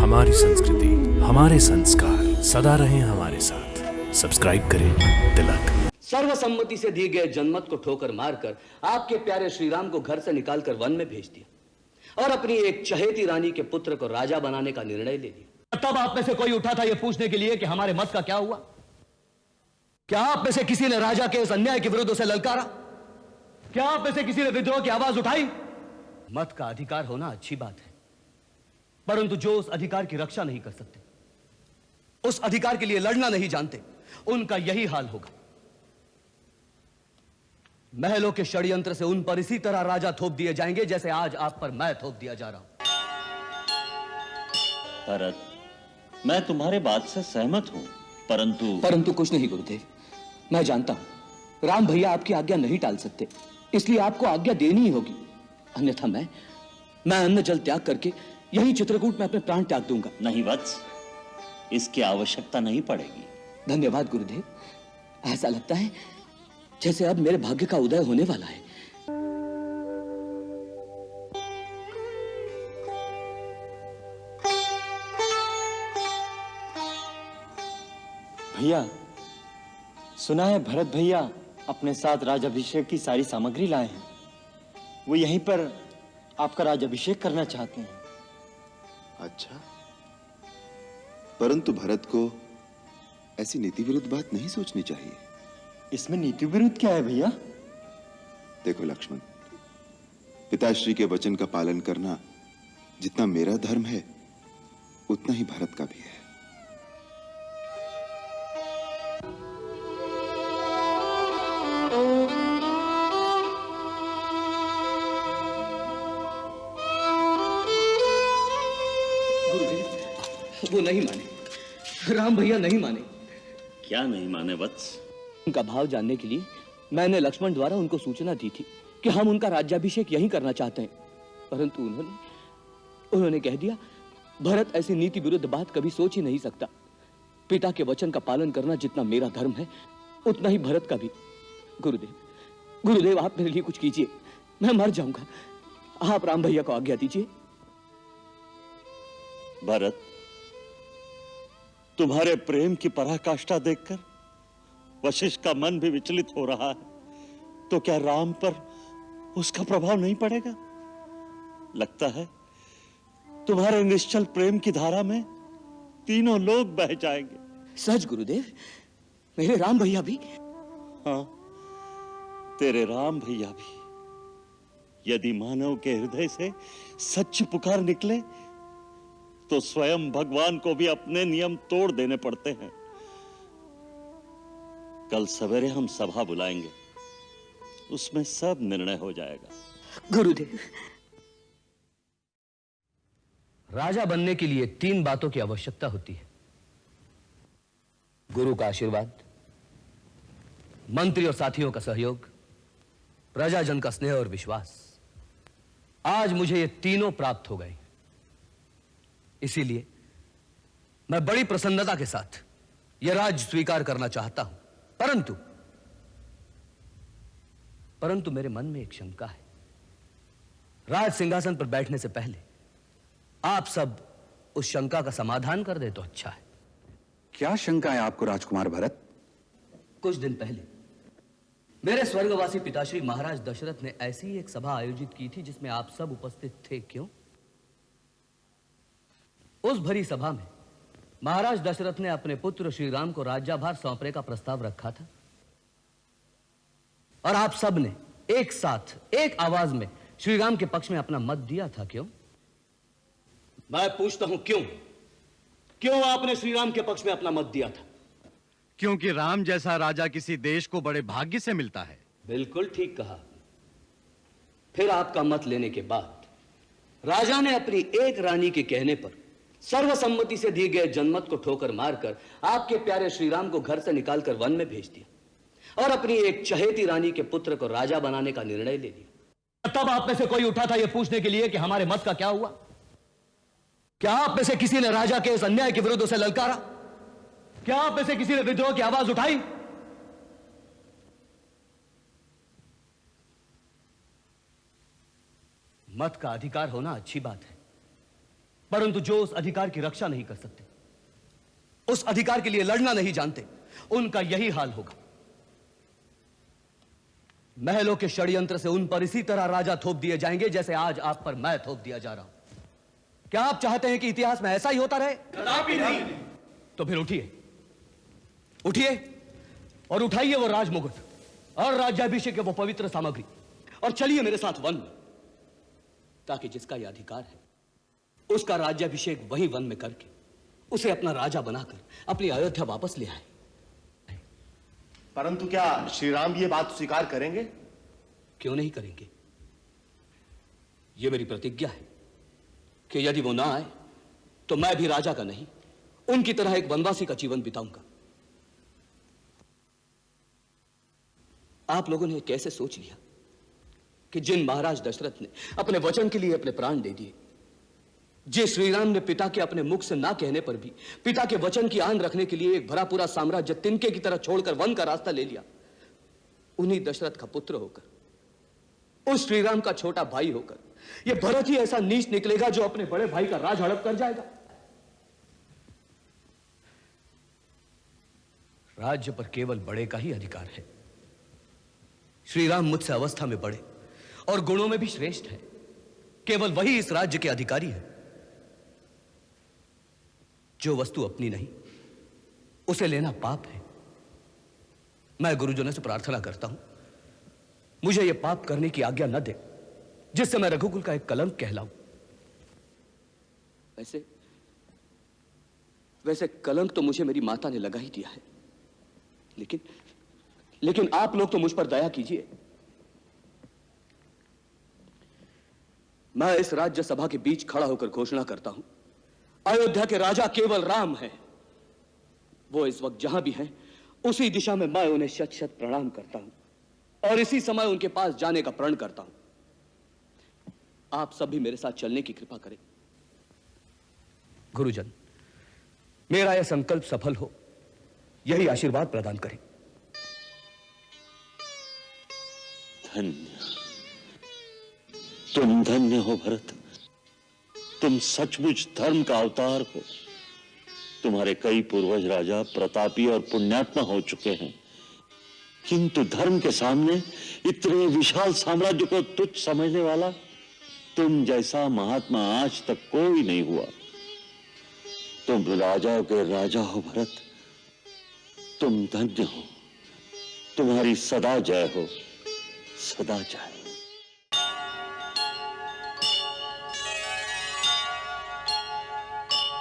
हमारी संस्कृति, हमारे संस्कार सदा रहें हमारे साथ। सब्सक्राइब करें तिलक। सर्वसम्मति से दिए गए जनमत को ठोकर मारकर आपके प्यारे श्री राम को घर से निकालकर वन में भेज दिया और अपनी एक चहेती रानी के पुत्र को राजा बनाने का निर्णय ले लिया। तब आप में से कोई उठा था यह पूछने के लिए कि हमारे मत का क्या हुआ? क्या आप में से किसी ने राजा के इस अन्याय के विरुद्ध उसे ललकारा? क्या आप में से किसी ने विद्रोह की आवाज उठाई? मत का अधिकार होना अच्छी बात है, परंतु जो उस अधिकार की रक्षा नहीं कर सकते, उस अधिकार के लिए लड़ना नहीं जानते, उनका यही हाल होगा। महलों के षड्यंत्र से उन पर इसी तरह राजा थोप दिए जाएंगे जैसे आज आप पर मैं थोप दिया जा रहा हूं। भरत, मैं तुम्हारे बात से सहमत हूं, परंतु कुछ नहीं गुरुदेव, मैं जानता हूं राम भैया आपकी आज्ञा नहीं टाल सकते, इसलिए आपको आज्ञा देनी ही होगी, अन्यथा मैं अन्न जल त्याग करके यही चित्रकूट में अपने प्राण त्याग दूंगा। नहीं वत्स, इसकी आवश्यकता नहीं पड़ेगी। धन्यवाद गुरुदेव, ऐसा लगता है जैसे अब मेरे भाग्य का उदय होने वाला है। भैया, सुना है भरत भैया अपने साथ राजाभिषेक की सारी सामग्री लाए हैं। वो यहीं पर आपका राजाभिषेक करना चाहते हैं। अच्छा, परंतु भरत को ऐसी नीति विरुद्ध बात नहीं सोचनी चाहिए। इसमें नीति विरुद्ध क्या है भैया? देखो लक्ष्मण, पिताश्री के वचन का पालन करना जितना मेरा धर्म है उतना ही भरत का भी है। वो नहीं माने, राम भैया नहीं माने। क्या नहीं माने वत्स? उनका भाव जानने के लिए मैंने लक्ष्मण द्वारा उनको सूचना दी थी कि हम उनका राज्याभिषेक यहीं करना चाहते हैं, परंतु उन्होंने कह दिया भरत ऐसी नीति विरुद्ध बात कभी सोच ही नहीं सकता। पिता के वचन का पालन करना जितना मेरा धर्म है उतना ही भरत का भी। गुरुदेव आप मेरे लिए कुछ कीजिए, मैं मर जाऊंगा। आप राम भैया को आज्ञा दीजिए। भरत, तुम्हारे प्रेम की पराकाष्ठा देखकर वशिष्ठ का मन भी विचलित हो रहा है, तो क्या राम पर उसका प्रभाव नहीं पड़ेगा? लगता है तुम्हारे निश्चल प्रेम की धारा में तीनों लोग बह जाएंगे। सच गुरुदेव, मेरे राम भैया भी? हाँ, तेरे राम भैया भी। यदि मानव के हृदय से सच्ची पुकार निकले तो स्वयं भगवान को भी अपने नियम तोड़ देने पड़ते हैं। कल सवेरे हम सभा बुलाएंगे, उसमें सब निर्णय हो जाएगा। गुरुदेव, राजा बनने के लिए 3 बातों की आवश्यकता होती है: गुरु का आशीर्वाद, मंत्री और साथियों का सहयोग, प्रजाजन का स्नेह और विश्वास। आज मुझे ये तीनों प्राप्त हो गए, इसीलिए मैं बड़ी प्रसन्नता के साथ यह राज्य स्वीकार करना चाहता हूं। परंतु मेरे मन में एक शंका है। राज सिंहासन पर बैठने से पहले आप सब उस शंका का समाधान कर दे तो अच्छा है। क्या शंका है आपको राजकुमार भरत? कुछ दिन पहले मेरे स्वर्गवासी पिताश्री महाराज दशरथ ने ऐसी ही एक सभा आयोजित की थी जिसमें आप सब उपस्थित थे। क्यों? उस भरी सभा में महाराज दशरथ ने अपने पुत्र श्री राम को राज्यभार सौंपने का प्रस्ताव रखा था और आप सब ने एक साथ एक आवाज में श्री राम के पक्ष में अपना मत दिया था। क्यों? मैं पूछता हूं, क्यों आपने श्री राम के पक्ष में अपना मत दिया था? क्योंकि राम जैसा राजा किसी देश को बड़े भाग्य से मिलता है। बिल्कुल ठीक कहा। फिर आपका मत लेने के बाद राजा ने अपनी एक रानी के कहने पर सर्वसम्मति से दिए गए जनमत को ठोकर मारकर आपके प्यारे श्री राम को घर से निकालकर वन में भेज दिया और अपनी एक चहेती रानी के पुत्र को राजा बनाने का निर्णय ले लिया। तब आप में से कोई उठा था यह पूछने के लिए कि हमारे मत का क्या हुआ? क्या आप में से किसी ने राजा के इस अन्याय के विरुद्ध उसे ललकारा? क्या आप में से किसी ने विद्रोह की आवाज उठाई? मत का अधिकार होना अच्छी बात है, परंतु जो उस अधिकार की रक्षा नहीं कर सकते, उस अधिकार के लिए लड़ना नहीं जानते, उनका यही हाल होगा। महलों के षड्यंत्र से उन पर इसी तरह राजा थोप दिए जाएंगे जैसे आज आप पर मैं थोप दिया जा रहा हूं। क्या आप चाहते हैं कि इतिहास में ऐसा ही होता रहे? कदापि नहीं। तो फिर उठिए, उठिए और उठाइए वो राजमुकुट और राज्याभिषेक के वो पवित्र सामग्री और चलिए मेरे साथ वन में, ताकि जिसका यह अधिकार है उसका राज्याभिषेक वही वन में करके उसे अपना राजा बनाकर अपनी अयोध्या वापस ले आए। परंतु क्या श्री राम ये बात स्वीकार करेंगे? क्यों नहीं करेंगे? यह मेरी प्रतिज्ञा है कि यदि वो ना आए तो मैं भी राजा का नहीं, उनकी तरह एक वनवासी का जीवन बिताऊंगा। आप लोगों ने कैसे सोच लिया कि जिन महाराज दशरथ ने अपने वचन के लिए अपने प्राण दे दिए, जिस श्रीराम ने पिता के अपने मुख से ना कहने पर भी पिता के वचन की आन रखने के लिए एक भरा पूरा साम्राज्य तिनके की तरह छोड़कर वन का रास्ता ले लिया, उन्हीं दशरथ का पुत्र होकर, उस श्रीराम का छोटा भाई होकर, यह भरत ही ऐसा नीच निकलेगा जो अपने बड़े भाई का राज हड़प कर जाएगा? राज्य पर केवल बड़े का ही अधिकार है। श्रीराम मुझसे अवस्था में बड़े और गुणों में भी श्रेष्ठ है, केवल वही इस राज्य के अधिकारी है। जो वस्तु अपनी नहीं उसे लेना पाप है। मैं गुरुजनों से प्रार्थना करता हूं मुझे यह पाप करने की आज्ञा न दे जिससे मैं रघुकुल का एक कलंक कहलाऊं। वैसे कलंक तो मुझे मेरी माता ने लगा ही दिया है, लेकिन आप लोग तो मुझ पर दया कीजिए। मैं इस राज्य सभा के बीच खड़ा होकर घोषणा करता हूं, अयोध्या के राजा केवल राम हैं। वो इस वक्त जहां भी हैं उसी दिशा में मैं उन्हें शत शत प्रणाम करता हूं और इसी समय उनके पास जाने का प्रण करता हूं। आप सब भी मेरे साथ चलने की कृपा करें। गुरुजन, मेरा यह संकल्प सफल हो, यही आशीर्वाद प्रदान करें। धन्य, तुम धन्य हो भरत। तुम सचमुच धर्म का अवतार हो। तुम्हारे कई पूर्वज राजा प्रतापी और पुण्यात्मा हो चुके हैं, किंतु धर्म के सामने इतने विशाल साम्राज्य को तुच्छ समझने वाला तुम जैसा महात्मा आज तक कोई नहीं हुआ। तुम राजाओं के राजा हो भरत। तुम धन्य हो। तुम्हारी सदा जय हो, सदा जय।